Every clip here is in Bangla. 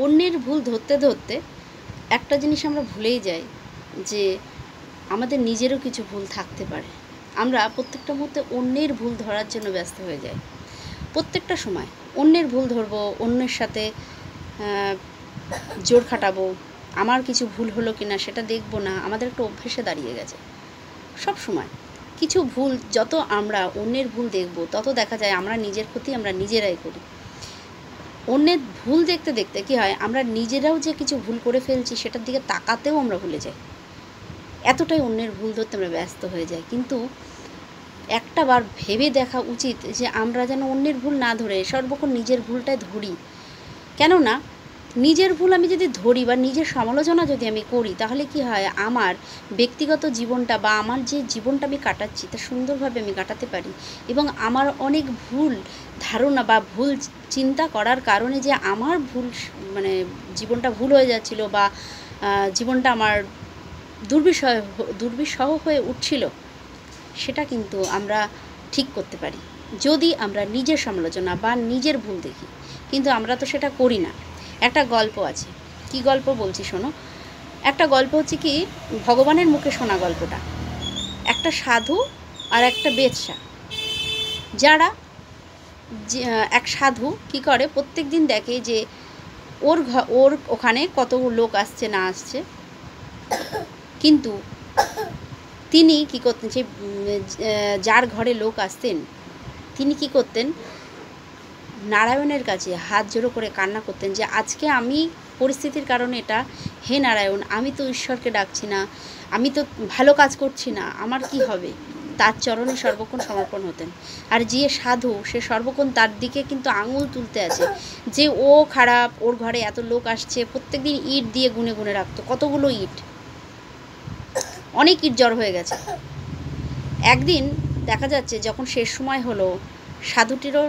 অন্যের ভুল ধরতে ধরতে একটা জিনিস আমরা ভুলেই যাই যে আমাদের নিজেরও কিছু ভুল থাকতে পারে। আমরা প্রত্যেকটা মুহূর্তে অন্যের ভুল ধরার জন্য ব্যস্ত হয়ে যাই। প্রত্যেকটা সময় অন্যের ভুল ধরবো, অন্যের সাথে জোর খাটাবো, আমার কিছু ভুল হলো কিনা সেটা দেখবো না, আমাদের একটা অভ্যেসে দাঁড়িয়ে গেছে। সব সময় কিছু ভুল, যত আমরা অন্যের ভুল দেখব তত দেখা যায় আমরা নিজের ক্ষতি আমরা নিজেরাই করি। অন্যের ভুল দেখতে দেখতে কী হয়, আমরা নিজেরাও যে কিছু ভুল করে ফেলছি সেটার দিকে তাকাতেও আমরা ভুলে যাই। এতটাই অন্যের ভুল ধরতে আমরা ব্যস্ত হয়ে যাই। কিন্তু একটা বার ভেবে দেখা উচিত যে আমরা যেন অন্যের ভুল না ধরে সর্বক্ষণ নিজের ভুলটাই ধরি। কেননা নিজের ভুল আমি যদি ধরি বা নিজের সমালোচনা যদি আমি করি, তাহলে কি হয়, আমার ব্যক্তিগত জীবনটা বা আমার যে জীবনটা আমি কাটাচ্ছি তা সুন্দরভাবে আমি কাটাতে পারি। এবং আমার অনেক ভুল ধারণা বা ভুল চিন্তা করার কারণে যে আমার ভুল জীবনটা ভুল হয়ে যাচ্ছিল বা জীবনটা আমার দুর্বিষহ হয়ে উঠছিল, সেটা কিন্তু আমরা ঠিক করতে পারি যদি আমরা নিজের সমালোচনা বা নিজের ভুল দেখি। কিন্তু আমরা তো সেটা করি না। একটা গল্প আছে, কি গল্প বলছি শোনো। একটা গল্প হচ্ছে কি, ভগবানের মুখে শোনা গল্পটা। একটা সাধু আর একটা বেশ্যা, যারা এক সাধু কি করে, প্রত্যেক দিন দেখে যে ওর ওখানে কত লোক আসছে না আসছে, কিন্তু তিনি কি করতেন, সে যার ঘরে লোক আসতেন তিনি কি করতেন, নারায়ণের কাছে হাত জোড়ো করে কান্না করতেন যে আজকে আমি পরিস্থিতির কারণে এটা, হে নারায়ণ, আমি তো ঈশ্বরকে ডাকছি না, আমি তো ভালো কাজ করছি না, আমার কি হবে। তার চরণে সর্বক্ষণ সমর্পণ হতেন। আর যে সাধু, সে সর্বক্ষণ তার দিকে কিন্তু আঙুল তুলতে আছে যে ও খারাপ, ওর ঘরে এত লোক আসছে, প্রত্যেক দিন ইট দিয়ে গুনে গুনে রাখতো, কতগুলো ইট, অনেক ইট জড়ো হয়ে গেছে। একদিন দেখা যাচ্ছে যখন শেষ সময় হলো, সাধুটিরও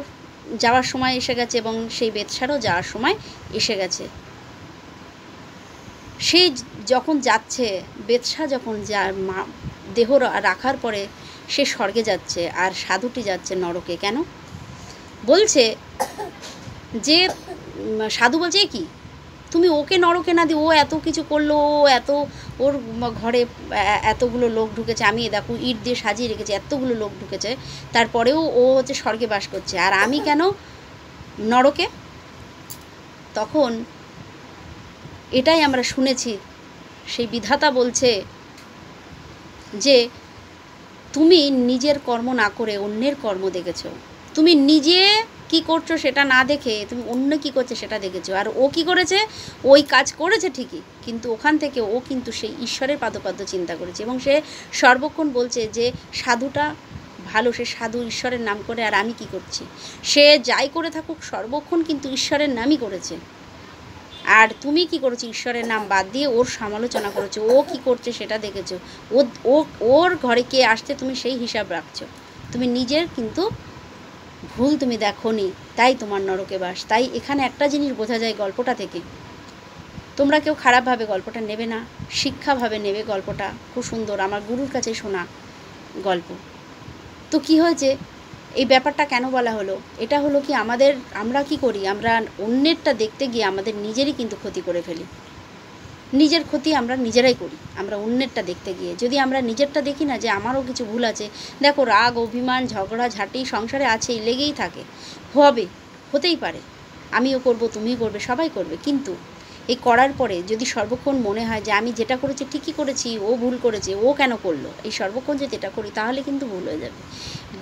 যাওয়ার সময় এসে গেছে এবং সেই বেতসারও যাওয়ার সময় এসে গেছে। সে যখন যাচ্ছে, বেতসা যখন দেহ রাখার পরে সে স্বর্গে যাচ্ছে আর সাধুটি যাচ্ছে নরকে। কেন বলছে যে, সাধু বলছে কি তুমি ওকে নরকে না দিয়ে, ও এত কিছু করলো, ও এত, ওর ঘরে এতগুলো লোক ঢুকেছে, আমি দেখো ইট দিয়ে সাজিয়ে রেখেছি, এতগুলো লোক ঢুকেছে, তারপরেও ও হচ্ছে স্বর্গে বাস করছে, আর আমি কেন নরকে। তখন এটাই আমরা শুনেছি, সেই বিধাতা বলছে যে তুমি নিজের কর্ম না করে অন্যের কর্ম দেখেছো, তুমি নিজে কি করছো সেটা না দেখে তুমি অন্য কি করছে সেটা দেখেছো। আর ও কি করেছে, ওই কাজ করেছে ঠিকই, কিন্তু ওখান থেকে ও কিন্তু সেই ঈশ্বরের পাদপদ্ম চিন্তা করেছে এবং সে সর্বক্ষণ বলছে যে সাধুটা ভালো, সে সাধু ঈশ্বরের নাম করে, আর আমি কি করছি, সে যাই করে থাকুক সর্বক্ষণ কিন্তু ঈশ্বরের নামই করেছে। আর তুমি কি করেছো, ঈশ্বরের নাম বাদ দিয়ে ওর সমালোচনা করেছো, ও কি করছে সেটা দেখেছো, ওর ঘরে কে আসছে তুমি সেই হিসাব রাখছো, তুমি নিজের কিন্তু ভুল তুমি দেখোনি, তাই তোমার নরকে বাস। তাই এখানে একটা জিনিস বোঝা যায় গল্পটা থেকে, তোমরা কেউ খারাপভাবে গল্পটা নেবে না, শিক্ষাভাবে নেবে গল্পটা। খুব সুন্দর, আমার গুরুর কাছে শোনা গল্প। তো কি হয়েছে, এই ব্যাপারটা কেন বলা হলো, এটা হলো কি, আমরা কি করি, আমরা অন্যেরটা দেখতে গিয়ে আমাদের নিজেরই কিন্তু ক্ষতি করে ফেলি। নিজের ক্ষতি আমরা নিজেরাই করি, আমরা অন্যেরটা দেখতে গিয়ে। যদি আমরা নিজেরটা দেখি না যে আমারও কিছু ভুল আছে, দেখো রাগ অভিমান ঝগড়া ঝাঁটি সংসারে আছেই, লেগেই থাকে, হতেই পারে, আমিও করব, তুমিও করবে, সবাই করবে। কিন্তু এই করার পরে যদি সর্বক্ষণ মনে হয় যে আমি যেটা করেছি ঠিকই করেছি, ও ভুল করেছে, ও কেন করলো, এই সর্বক্ষণ যদি এটা করি তাহলে কিন্তু ভুল হয়ে যাবে।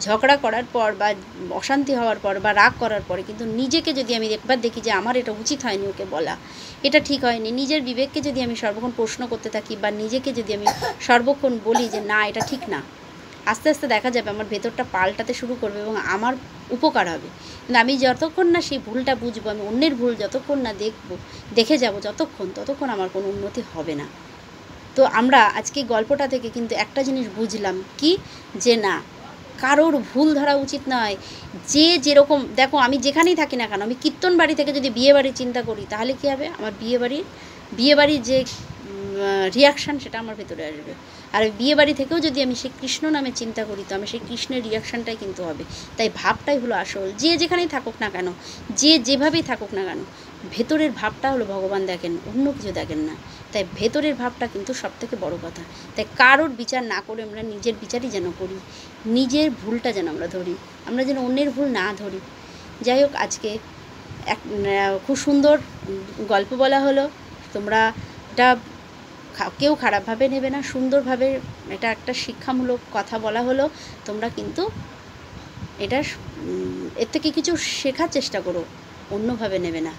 ঝগড়া করার পর বা অশান্তি হওয়ার পর বা রাগ করার পরে কিন্তু নিজেকে যদি আমি একবার দেখি যে আমার এটা উচিত হয়নি, ওকে বলা এটা ঠিক হয়নি, নিজের বিবেককে যদি আমি সর্বক্ষণ প্রশ্ন করতে থাকি বা নিজেকে যদি আমি সর্বক্ষণ বলি যে না এটা ঠিক না, আস্তে আস্তে দেখা যাবে আমার ভেতরটা পাল্টাতে শুরু করবে এবং আমার উপকার হবে। কিন্তু আমি যতক্ষণ না সেই ভুলটা বুঝবো, আমি অন্যের ভুল যতক্ষণ না দেখে যাব ততক্ষণ আমার কোনো উন্নতি হবে না। তো আমরা আজকে গল্পটা থেকে কিন্তু একটা জিনিস বুঝলাম কি, যে না, কারোর ভুল ধরা উচিত নয়। যে যেরকম, দেখো আমি যেখানেই থাকি না কেন, আমি কীর্তন বাড়ি থেকে যদি বিয়ে বাড়ির চিন্তা করি তাহলে কী হবে, আমার বিয়েবাড়ির যে রিয়াকশান সেটা আমার ভেতরে আসবে। আর বিয়ে বাড়ি থেকেও যদি আমি সেই কৃষ্ণ নামে চিন্তা করি, তো আমি সেই কৃষ্ণের রিয়াকশানটাই কিন্তু হবে। তাই ভাবটাই হলো আসল। যে যেখানেই থাকুক না কেন, যে যেভাবেই থাকুক না কেন, ভেতরের ভাবটা হলো ভগবান দেখেন, অন্য কিছু দেখেন না। তাই ভেতরের ভাবটা কিন্তু সবথেকে বড় কথা। তাই কারোর বিচার না করে আমরা নিজের বিচারই যেন করি, নিজের ভুলটা যেন আমরা ধরি, আমরা যেন অন্যের ভুল না ধরি। যাই হোক, আজকে খুব সুন্দর গল্প বলা হলো। তোমরা এটা কেউ খারাপভাবে নেবে না, সুন্দরভাবে এটা একটা শিক্ষামূলক কথা বলা হলো। তোমরা কিন্তু এটা এর থেকে কিছু শেখার চেষ্টা করো, অন্যভাবে নেবে না।